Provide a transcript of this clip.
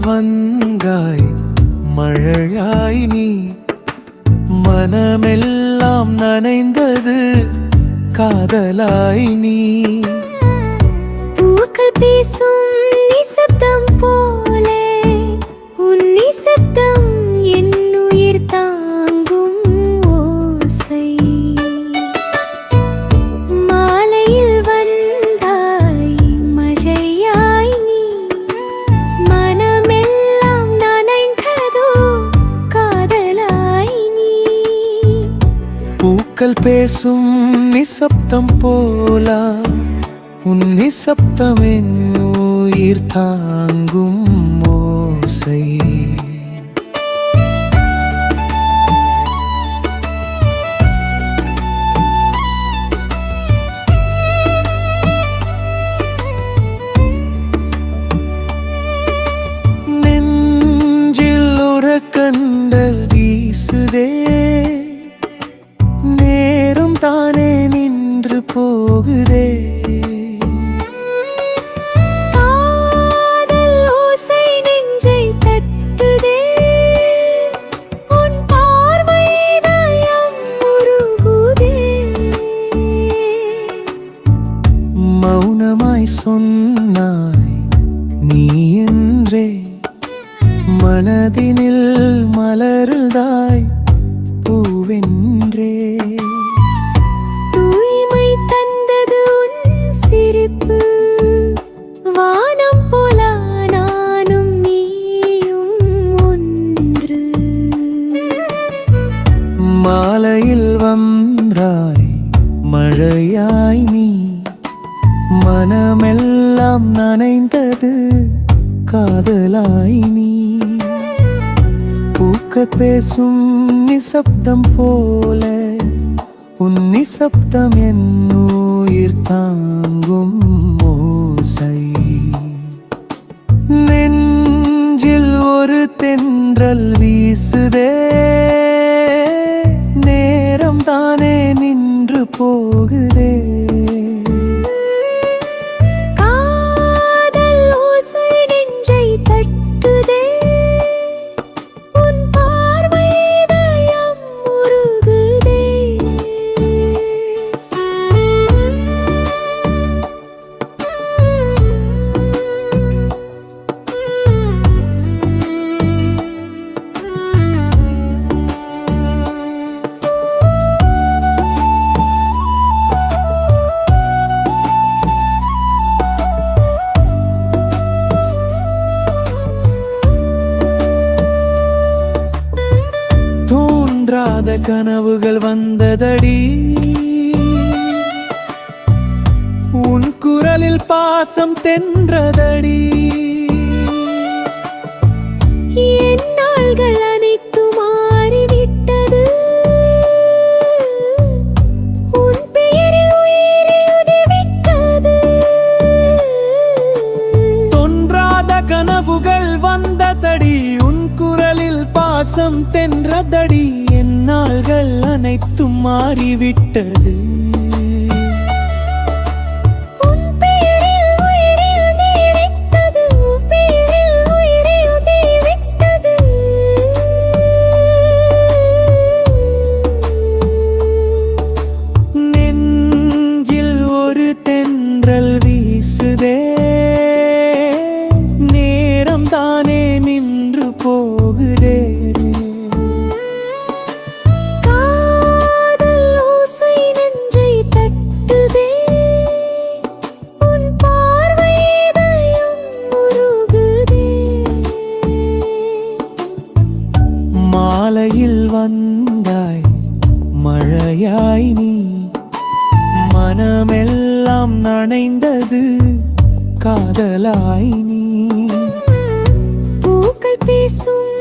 வந்தாய் மழையாய் நீ மனமெல்லாம் நனைந்தது காதலாய் நீ பூக்கள் பேசும் நிசப்தம் போலே உன் நிசப்தம் என் உயிர் தாங்கும் ஓசை மாலையில் வந்தாய் மழையாய் நீ மனமெல்லாம் நனைந்ததோ காதலாய் நீ பூக்கள் பேசும் நிசப்தம் போலா உன் நிசப்தம் என் உயிர் தாங்கும் ஓசை நெஞ்சில் உறக்கண்டல் வீசுதே நேரம் தானே நின்று போகுதே மௌனமாய் சொன்னாய் நீ என்றே மனதினில் மலருதாய் பூவென்றே தூய்மை தந்தது உன் சிரிப்பு வானம் போல நானும் நீயும் ஒன்று மாலையில் வந்தாய் மழையாய் நீ மனமெல்லாம் நனைந்தது காதலாய் நீ பூக்கள் பேசும் நிசப்தம் போல உன் நிசப்தம் என் உயிர் தாங்கும் ஓசை நெஞ்சில் ஒரு தென்றல் வீசுதே நேரம் தானே நின்று போகுதே தோன்றாத கனவுகள் வந்ததடி உன் குரலில் பாசம் தென்றதடி என் நாள்கள் அனைத்து மாறிவிட்டது உன் பெயரில் உயிரை உதவித்தது தோன்றாத கனவுகள் வந்ததடி உன் குரலில் பாசம் தென்றதடி என் நாள்கள் அனைத்தும் மாறிவிட்டது நெஞ்சில் ஒரு தென்றல் வீசுதே நேரம் தானே நின்று போகுதே மாலையில் வந்தாய் மழையாய் நீ மனமெல்லாம் நனைந்தது காதலாய் நீ பூக்கள் பேசும்